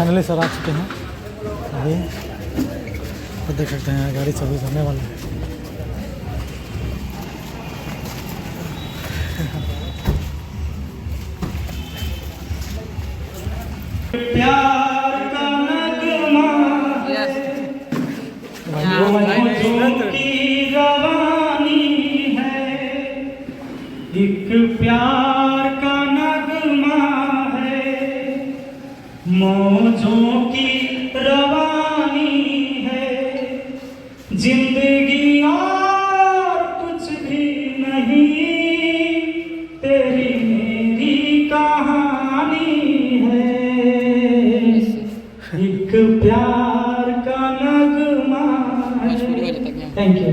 Finally sir आ चुके हैं। अभी तो देख सकते हैं गाड़ी सभी होने वाला है। प्यार का नगमा की रवानी है, एक प्यार का नगमा है, मौजों की रवानी है, जिंदगी और कुछ भी नहीं, तेरी मेरी कहानी है, एक प्यार का नगमा है। Thank you.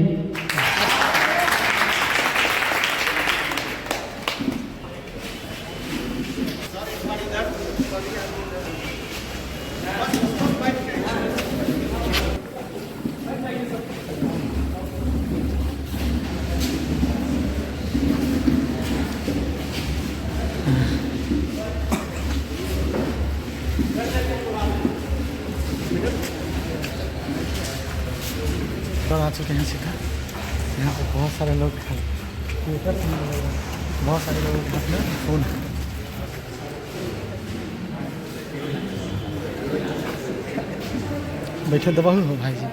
आ चुके हैं सीधा। यहाँ पे बहुत सारे लोग हैं, बहुत सारे लोगों के हाथ में फ़ोन है। बैठे दबा हो भाई जी।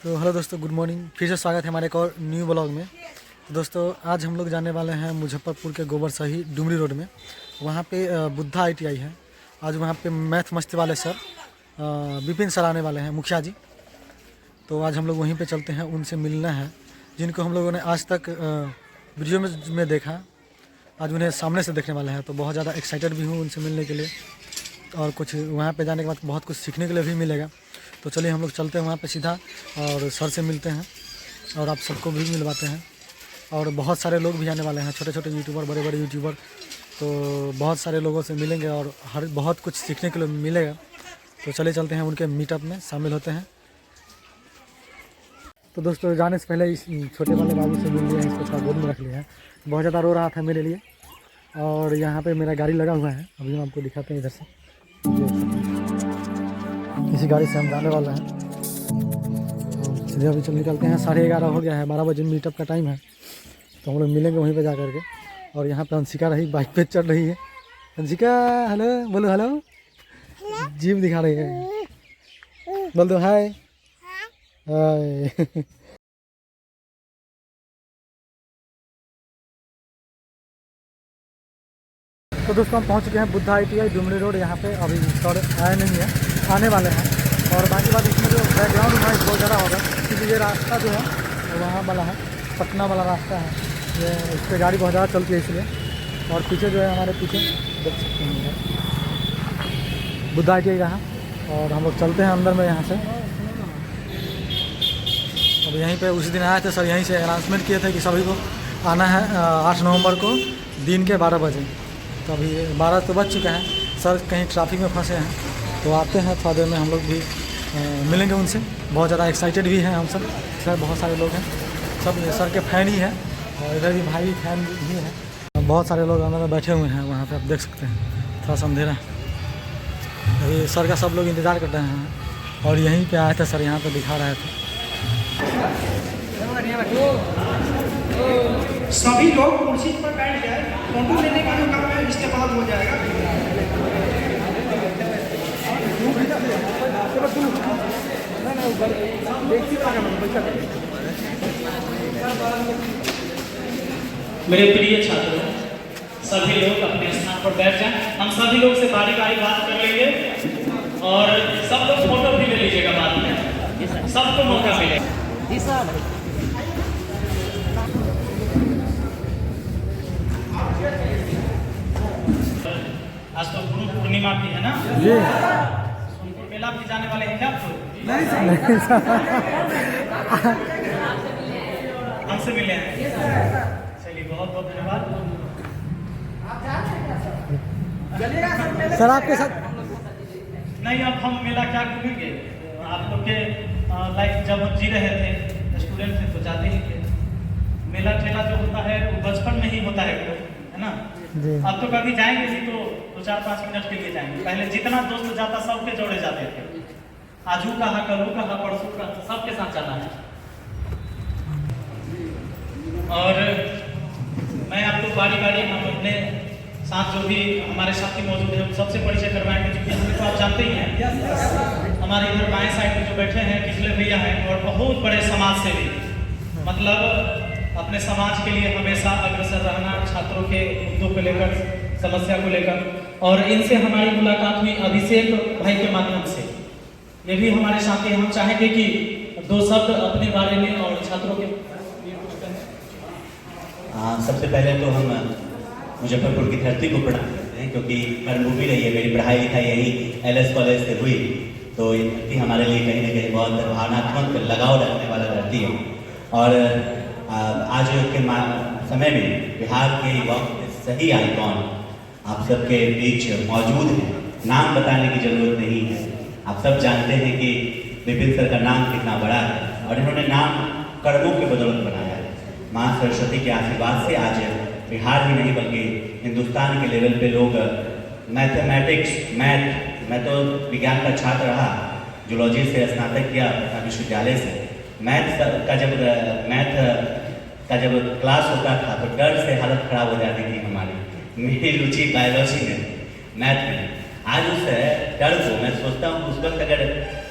तो हेलो दोस्तों, गुड मॉर्निंग। फिर से स्वागत है हमारे एक और न्यू ब्लॉग में। दोस्तों आज हम लोग जाने वाले हैं मुजफ्फरपुर के गोबरसही डुमरी रोड में। वहाँ पे बुद्धा ITI है। आज वहाँ पे मैथ मस्ती वाले सर विपिन सर आने वाले हैं, मुखिया जी। तो आज हम लोग वहीं पे चलते हैं, उनसे मिलना है जिनको हम लोगों ने आज तक वीडियो में देखा। आज उन्हें सामने से देखने वाले हैं, तो बहुत ज़्यादा एक्साइटेड भी हूँ उनसे मिलने के लिए। और कुछ वहाँ पे जाने के बाद बहुत कुछ सीखने के लिए भी मिलेगा। तो चलिए हम लोग चलते हैं वहाँ पे सीधा और सर से मिलते हैं और आप सबको भी मिलवाते हैं। और बहुत सारे लोग भी आने वाले हैं, छोटे छोटे यूट्यूबर, बड़े बड़े यूट्यूबर। तो बहुत सारे लोगों से मिलेंगे और बहुत कुछ सीखने के लिए मिलेगा। तो चले चलते हैं उनके मीटअप में शामिल होते हैं। तो दोस्तों जाने से पहले इस छोटे वाले बाबू से मिल लिया है, इसको थोड़ा गोद में रख लिया है। बहुत ज़्यादा रो रहा था मेरे लिए। और यहाँ पे मेरा गाड़ी लगा हुआ है, अभी हम आपको दिखाते हैं इधर से। इसी गाड़ी से हम जाने वाला हैं। सीधे अभी चल निकलते हैं। 11:30 हो गया है, 12 बजे मीटअप का टाइम है। तो हम लोग मिलेंगे वहीं पे जा करके। और यहाँ पे अंशिका रही बाइक पे चढ़ रही है। अंशिका हेलो बोलो, हेलो जीप दिखा रही है, बोल दो हाय हाय। तो दोस्तों हम पहुँच चुके हैं बुद्धा ITI डुमरी रोड। यहाँ पे अभी सर आए नहीं है, आने वाले हैं। और बाकी बात इसमें जो बैकग्राउंड नॉइज़ बहुत ज़्यादा होगा, क्योंकि ये रास्ता जो है वहाँ वाला है, पटना वाला रास्ता है। ये इस पर गाड़ी बहुत ज़्यादा चलती है इसलिए। और पीछे जो है हमारे पीछे देख सकते हैं बुद्धा ITI रहा। और हम लोग चलते हैं अंदर में यहाँ से। अब यहीं पे उसी दिन आए थे सर, यहीं से अनाउंसमेंट किए थे कि सभी को आना है 8 नवंबर को दिन के 12 बजे। तो अभी 12 तो बज चुका है, सर कहीं ट्रैफिक में फंसे हैं। तो आते हैं थोड़ा देर में, हम लोग भी मिलेंगे उनसे। बहुत ज़्यादा एक्साइटेड भी हैं हम सब। सर बहुत सारे लोग हैं, सब सर के फ़ैन ही हैं। और इधर भी भाई फैन भी हैं। बहुत सारे लोग अंदर में बैठे हुए हैं, वहाँ पे आप देख सकते हैं। थोड़ा सा अंधेरा है, अभी सर का सब लोग इंतज़ार कर रहे हैं। और यहीं पे आए थे सर, यहाँ पे दिखा रहे थे। सभी लोग कुर्सी पर बैठ जाए, फोटो लेने का जो काम है इसके बाद हो जाएगा। मेरे प्रिय छात्रों, सभी लोग अपने स्थान पर बैठ जाएं। हम सभी लोग से बारी बारी बात कर लेंगे और सब लोग फोटो भी ले लीजिएगा बाद में, सबको मौका मिलेगा। आज तो गुरु पूर्णिमा भी है ना जी। सोनपुर मेला भी जाने वाले हैं क्या आप? नहीं हमसे मिले हैं, चलिए बहुत बहुत धन्यवाद। सर आपके साथ नहीं, अब हम मेला क्या घूमेंगे? आप लोग के लाइफ जब हम जी रहे थे, स्टूडेंट थे, तो जाते ही मेला ठेला जो होता है वो बचपन में ही होता है ना। जी। अब तो कभी जाएंगे भी तो 2-4-5 मिनट के लिए जाएंगे। पहले जितना दोस्त जाता सबके जोड़े जाते थे। आजू कहा, कलू कहा, परसों का, सबके साथ जाना है। और मैं आपको बारी बारी हम अपने साथ जो भी हमारे साथी मौजूद हैं सबसे परिचय करवाएंगे, क्योंकि हमें तो आप जानते ही हैं। हमारे इधर बाएं साइड में जो बैठे हैं किचले भैया हैं और बहुत बड़े समाज सेवी, मतलब अपने समाज के लिए हमेशा अग्रसर रहना, छात्रों के मुद्दों को लेकर, समस्या को लेकर। और इनसे हमारी मुलाकात हुई अभिषेक भाई के माध्यम से। ये भी हमारे साथी हैं। हम चाहेंगे कि 2 शब्द अपने बारे में और छात्रों के सबसे पहले तो हम मुजफ्फरपुर की धरती को प्रणाम करते हैं, क्योंकि कर्मभूमि रही है। मेरी पढ़ाई लिखाई यही LS कॉलेज से हुई, तो ये धरती हमारे लिए कहीं ना कहीं बहुत भावनात्मक लगाव रखने वाला धरती है। और आज के समय में बिहार के वक्त सही आइकॉन आप सबके बीच मौजूद हैं। नाम बताने की जरूरत नहीं है, आप सब जानते हैं कि विपिन सर का नाम कितना बड़ा है और इन्होंने नाम कर्मों के बदौलत बनाया है। माँ सरस्वती के आशीर्वाद से आज बिहार ही नहीं बल्कि हिंदुस्तान के लेवल पे लोग मैथमेटिक्स, मैं तो विज्ञान का छात्र रहा, जूलॉजी से स्नातक किया विश्वविद्यालय से। मैथ का जब क्लास होता था तो डर से हालत खराब हो जाती थी हमारी। मेरी रुचि बायोलॉजी में, मैथ में। आज उस डर को मैं सोचता हूँ उस वक्त अगर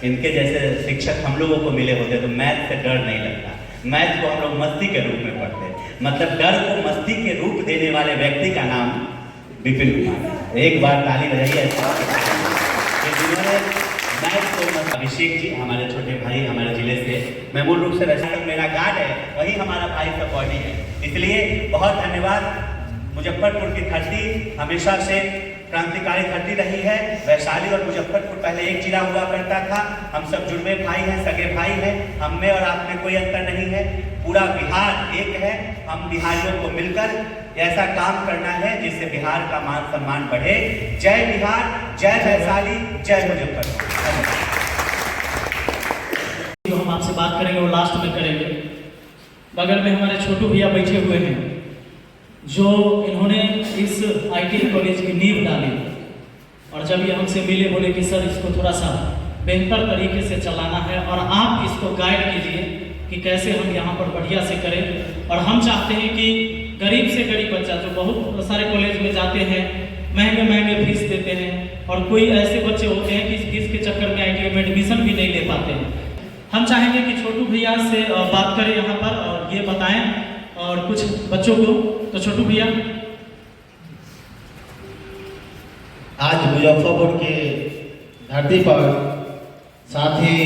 इनके जैसे शिक्षक हम लोगों को मिले होते तो मैथ से डर नहीं लगता। मैथ को हम लोग मस्ती के रूप में पढ़ते, मतलब डर को मस्ती के रूप देने वाले व्यक्ति का नाम विपिन कुमार। एक बार ताली बजाइए। अभिषेक जी हमारे छोटे भाई, हमारे जिले से, मैं मूल रूप से वैसे मेरा गार्ड है, वही हमारा भाई का बॉडी है, इसलिए बहुत धन्यवाद। मुजफ्फरपुर की धरती हमेशा से क्रांतिकारी धरती रही है। वैशाली और मुजफ्फरपुर पहले एक जिला हुआ करता था। हम सब जुड़वे भाई हैं, सगे भाई हैं, हम में और आप में कोई अंतर नहीं है। पूरा बिहार एक है। हम बिहारियों को मिलकर ऐसा काम करना है जिससे बिहार का मान सम्मान बढ़े। जय बिहार, जय वैशाली, जय मुजफ्फरपुर। जो हम आपसे बात करेंगे वो लास्ट में करेंगे। बगल में हमारे छोटू भैया बैठे हुए हैं, जो इन्होंने इस ITI कॉलेज की नींव डाली। और जब ये हमसे मिले, बोले कि सर इसको थोड़ा सा बेहतर तरीके से चलाना है और आप इसको गाइड कीजिए कि कैसे हम यहाँ पर बढ़िया से करें। और हम चाहते हैं कि गरीब से गरीब बच्चा जो बहुत सारे कॉलेज में जाते हैं, महंगे फीस देते हैं, और कोई ऐसे बच्चे होते हैं कि इस फीस के चक्कर में ITI में एडमिशन भी नहीं ले पाते हैं। हम चाहेंगे कि छोटू भैया से बात करें यहाँ पर और ये बताएं और कुछ बच्चों को। तो छोटू भैया, आज मुजफ्फरपुर के धरती पर, साथ ही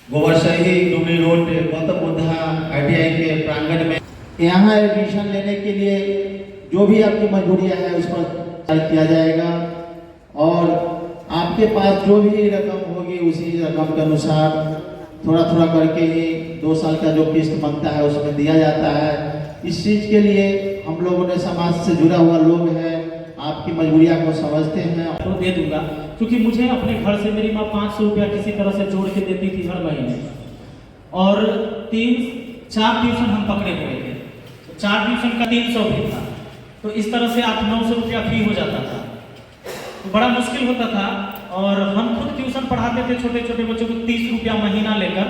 गोबरसही डुमरी रोड पे गौतम बुद्धा ITI के प्रांगण में यहाँ एडमिशन लेने के लिए जो भी आपकी मजबूरियाँ है उस पर किया जाएगा। और आपके पास जो भी रकम होगी उसी रकम के अनुसार थोड़ा थोड़ा करके ही 2 साल का जो किस्त बनता है उसमें दिया जाता है। इस चीज़ के लिए हम लोगों ने समाज से जुड़ा हुआ लोग हैं, आपकी मजबूरियाँ को समझते हैं। तो दे दूंगा, क्योंकि मुझे अपने घर से मेरी माँ 500 रुपया किसी तरह से जोड़ के देती थी हर महीने, और 3-4 ट्यूशन हम पकड़े हुए थे। 4 ट्यूशन का 300 भी था, तो इस तरह से 800-900 रुपया फी हो जाता था। तो बड़ा मुश्किल होता था। और हम खुद ट्यूशन पढ़ाते थे छोटे छोटे बच्चों को 30 रुपया महीना लेकर।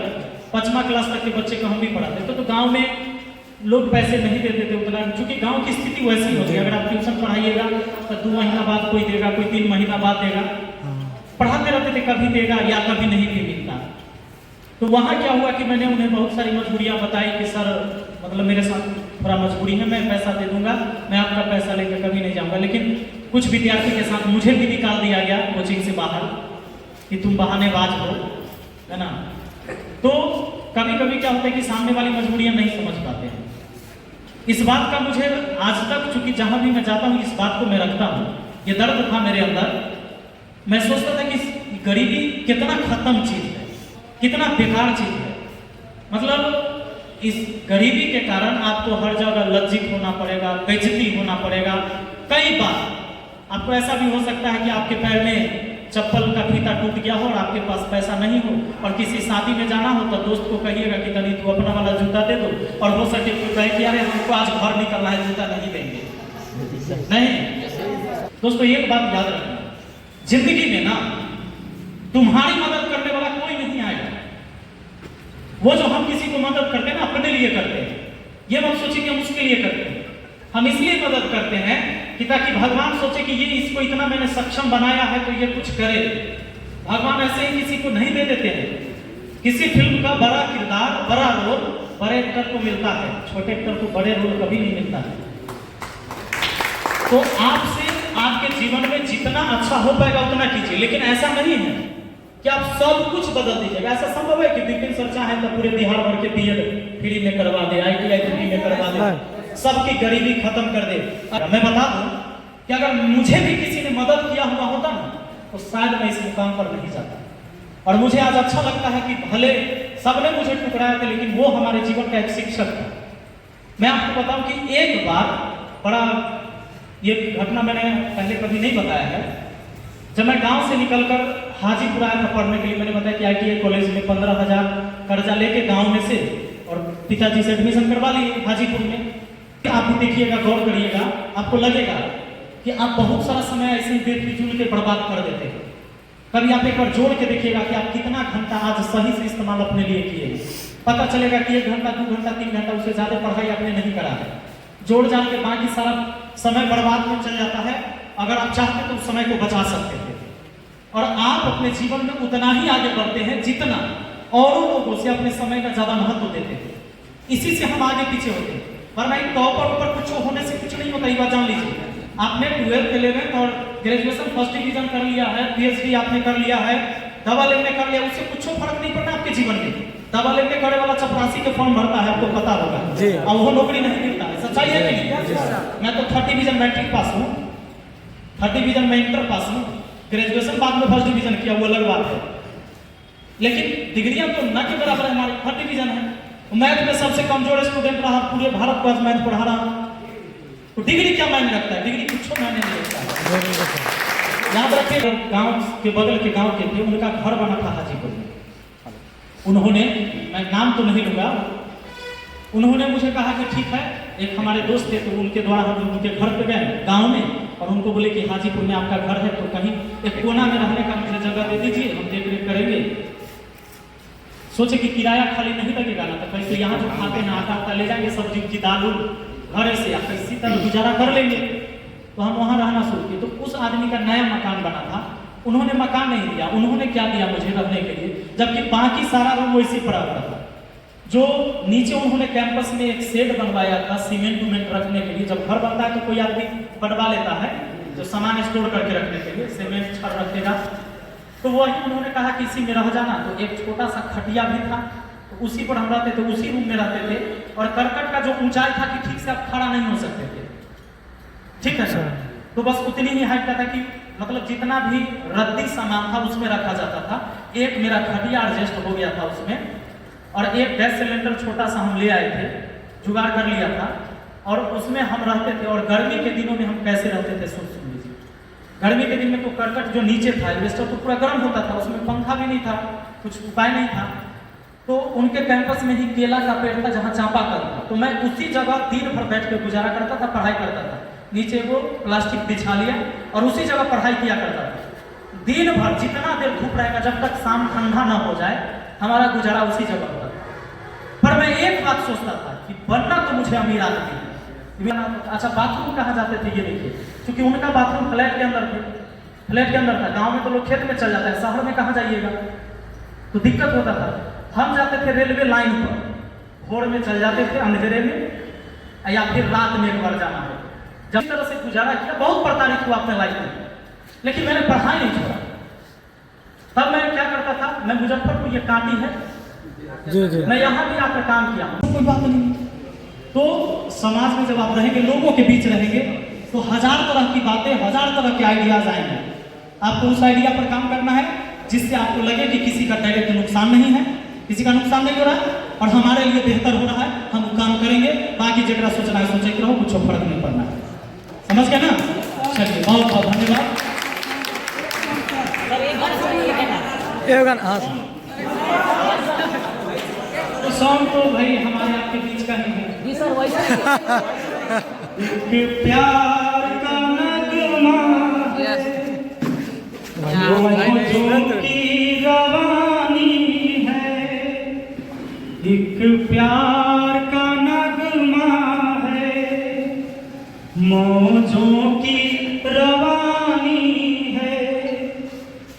5वां क्लास तक के बच्चे को हम भी पढ़ाते थे। तो गांव में लोग पैसे नहीं देते थे उतना, क्योंकि गांव की स्थिति वैसी होती है। अगर आप ट्यूशन पढ़ाइएगा तो 2 महीना बाद कोई देगा, कोई 3 महीना बाद देगा। पढ़ाते रहते थे, कभी देगा या कभी नहीं भी मिलता। तो वहाँ क्या हुआ कि मैंने उन्हें बहुत सारी मजबूरियाँ बताई कि सर मतलब मेरे साथ थोड़ा मजबूरी है, मैं पैसा दे दूंगा, मैं आपका पैसा लेकर कभी नहीं जाऊँगा। लेकिन कुछ विद्यार्थी के साथ मुझे भी निकाल दिया गया कोचिंग से बाहर कि तुम बहानेबाज हो, है ना। तो कभी कभी क्या होता है कि सामने वाली मजबूरियाँ नहीं समझ पाते हैं। इस बात का मुझे आज तक, चूंकि जहाँ भी मैं जाता हूँ इस बात को मैं रखता हूँ, ये दर्द था मेरे अंदर। मैं सोचता था कि गरीबी कितना खत्म चीज़ है, कितना बेकार चीज़ है। मतलब इस गरीबी के कारण आपको हर जगह लज्जित होना पड़ेगा, बेइज्जती होना पड़ेगा। कई बार आपको ऐसा भी हो सकता है कि आपके पैर में चप्पल का फीता टूट गया हो और आपके पास पैसा नहीं हो और किसी शादी में जाना हो तो दोस्त को कहिएगा कि तनी तू अपना वाला जूता दे दो, और हो सके तो कहे कि अरे हमको आज घर निकलना है, जूता नहीं देंगे। नहीं दोस्तों, एक बात याद रखना, जिंदगी में ना तुम्हारी मदद करने वाला कोई नहीं आएगा। वो जो हम किसी को मदद करते हैं ना, अपने लिए करते हैं। ये मत सोचिए कि हम उसके लिए करते हैं, हम इसलिए मदद करते हैं कि ताकि भगवान सोचे कि ये इसको इतना मैंने सक्षम बनाया है तो ये कुछ करे। भगवान ऐसे ही किसी को नहीं दे देते हैं। किसी फिल्म का बड़ा किरदार, बड़ा रोल बड़े एक्टर को मिलता है, छोटे एक्टर को बड़े रोल कभी नहीं मिलता है। तो आपसे आपके जीवन में जितना अच्छा हो पाएगा उतना कीजिए, लेकिन ऐसा नहीं है कि आप सब कुछ बदल दीजिएगा। ऐसा संभव है कि विपिन सर चाहे तो पूरे बिहार भर के बीएड फ्री में करवा दे, ITI फ्री में करवा दे, सबकी गरीबी खत्म कर दे। मैं बता दूं कि अगर मुझे भी किसी ने मदद किया हुआ होता ना तो शायद मैं इस मुकाम पर नहीं जाता। और मुझे आज अच्छा लगता है कि भले सबने मुझे ठुकराया था, लेकिन वो हमारे जीवन का एक शिक्षक था। मैं आपको बताऊं कि एक बार बड़ा, ये घटना मैंने पहले कभी नहीं बताया है। जब मैं गांव से निकलकर हाजीपुर आया था पढ़ने के लिए, मैंने बताया कि ITI कॉलेज में 15,000 कर्जा लेके गांव में से, और पिताजी से एडमिशन करवा लिए हाजीपुर में। आप भी देखिएगा, गौर करिएगा, आपको लगेगा कि आप बहुत सारा समय ऐसे ही बेफिजूल के बर्बाद कर देते हैं। कभी आप एक बार जोड़ के देखिएगा कि आप कितना घंटा आज सही से इस्तेमाल अपने लिए किए। पता चलेगा कि 1 घंटा, 2 घंटा, 3 घंटा, उससे ज्यादा पढ़ाई आपने नहीं करा है। जोड़ जान के बाकी सारा समय बर्बाद में चल जाता है। अगर आप चाहते तो उस समय को बचा सकते थे। और आप अपने जीवन में उतना ही आगे बढ़ते हैं जितना औरों लोगों से अपने समय का ज्यादा महत्व देते हैं। इसी से हम आगे पीछे होते हैं। वरना एक टॉपर ऊपर कुछ होने से कुछ नहीं होता। ये बात जान लीजिए। आपने 12th 11th और ग्रेजुएशन फर्स्ट डिवीजन कर लिया है, PhD आपने कर लिया है, डबल MA कर लिया, उससे कुछ फर्क नहीं पड़ता आपके जीवन में। डबल MA करने वाला चपरासी के फॉर्म भरता है, आपको पता होगा, और वो नौकरी नहीं मिलता है। सच्चाई है कि नहीं? मैं तो 3rd डिवीजन मैट्रिक पास हूँ, 3rd डिवीजन में इंटर पास हूँ, ग्रेजुएशन बाद में फर्स्ट डिवीजन किया, वो अलग बात है। लेकिन डिग्रियां तो न के बराबर हमारी 3rd डिवीजन है। मैथ में सबसे कमजोर स्टूडेंट रहा, पूरे भारत को आज मैथ पढ़ा रहा हूँ। तो डिग्री क्या मायने रखता है? डिग्री कुछ मायने नहीं रखता है। याद रखिए, गांव के बगल के गांव के थे, उनका घर बना था हाजीपुर में। उन्होंने, मैं नाम तो नहीं लूंगा, उन्होंने मुझे कहा कि ठीक है, एक हमारे दोस्त थे तो उनके द्वारा हम उनके घर पे गए गांव में, और उनको बोले कि हाजीपुर में आपका घर है तो कहीं एक कोना में रहने का मुझे जगह दे दीजिए, हम देख रेख करेंगे। सोचे कि किराया खाली नहीं लगेगा ना, तो कैसे यहाँ जो खाते हैं आटा ले जाएंगे, सब्जी की दाल घर से किसी तरह गुजारा कर लेंगे। तो हम वहाँ रहना शुरू किए। तो उस आदमी का नया मकान बना था, उन्होंने मकान नहीं दिया, उन्होंने क्या दिया मुझे रहने के लिए, जबकि बाकी सारा रूम वैसे पड़ा हुआ था। जो नीचे उन्होंने कैंपस में एक शेड बनवाया था सीमेंट उमेंट रखने के लिए। जब घर बनता है तो कोई आदमी बनवा लेता है जो सामान स्टोर करके रखने के लिए, सीमेंट छड़ रखेगा। तो वही उन्होंने कहा कि इसी में रह जाना। तो एक छोटा सा खटिया भी था, तो उसी पर हम रहते थे, उसी रूम में रहते थे। और करकट का जो ऊंचाई था कि ठीक से आप खड़ा नहीं हो सकते थे, ठीक है सर। तो बस उतनी ही हाइट का था कि मतलब जितना भी रद्दी सामान था उसमें रखा जाता था। एक मेरा खटिया एडजस्ट हो गया था उसमें, और एक गैस सिलेंडर छोटा सा हम ले आए थे, जुगाड़ कर लिया था, और उसमें हम रहते थे। और गर्मी के दिनों में हम कैसे रहते थे सुन लीजिए। गर्मी के दिन में तो करकट जो नीचे था एल्वेस्टर तो पूरा गर्म होता था, उसमें पंखा भी नहीं था, कुछ उपाय नहीं था। तो उनके कैंपस में ही केला का पेड़ था जहाँ चापाकल था। तो मैं उसी जगह दिन भर बैठ के गुजारा करता था, पढ़ाई करता था। नीचे वो प्लास्टिक बिछा लिया और उसी जगह पढ़ाई किया करता था। दिन भर जितना देर धूप रहेगा, जब तक शाम ठंडा ना हो जाए, हमारा गुजारा उसी जगह होता था। पर मैं एक बात सोचता था कि बनना तो मुझे अमीर आदमी। अच्छा, बाथरूम कहाँ जाते थे ये देखिए, क्योंकि उनका बाथरूम फ्लैट के अंदर थे, फ्लैट के अंदर था। गांव में तो लोग खेत में चल जाता है, शहर में कहाँ जाइएगा, तो दिक्कत होता था। हम जाते थे रेलवे लाइन पर, भोर में चल जाते थे अंधेरे में, या फिर रात में एक बार जाना हो। जब तरह से गुजारा किया, बहुत प्रताड़ित हुआ अपने लाइफ में, लेकिन मैंने पढ़ाई नहीं छोड़ा। तब मैं क्या करता था, मैं मुजफ्फरपुर, ये कांटी है, मैं यहाँ भी आकर काम किया, कोई बात नहीं। तो समाज में जब आप रहेंगे, लोगों के बीच रहेंगे, तो 1000 तरह की बातें, 1000 तरह के आइडियाज आएंगे। आपको उस आइडिया पर काम करना है जिससे आपको लगे कि किसी का डायरेक्ट नुकसान नहीं है, किसी का नुकसान नहीं हो रहा है, और हमारे लिए बेहतर हो रहा है, हम काम करेंगे। बाकी जगह सोचना है सोचे रहो, कुछ फर्क नहीं पड़ना है। समझ गए ना? चलिए, बहुत बहुत धन्यवाद। हुए गाना हाँ तो सॉन्ग तो भाई हमारे आपके बीच का नहीं है। जी सर वैसे एक प्यार का नगमा मौजों की रवानी है, एक प्यार का नगमा है, मौजों की रवानी है,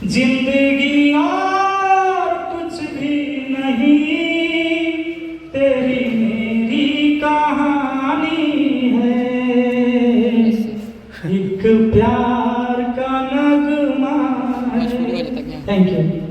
जिंदगी और कुछ भी नहीं, तेरी मेरी कहानी है, एक प्यार का नगमा है। Thank you.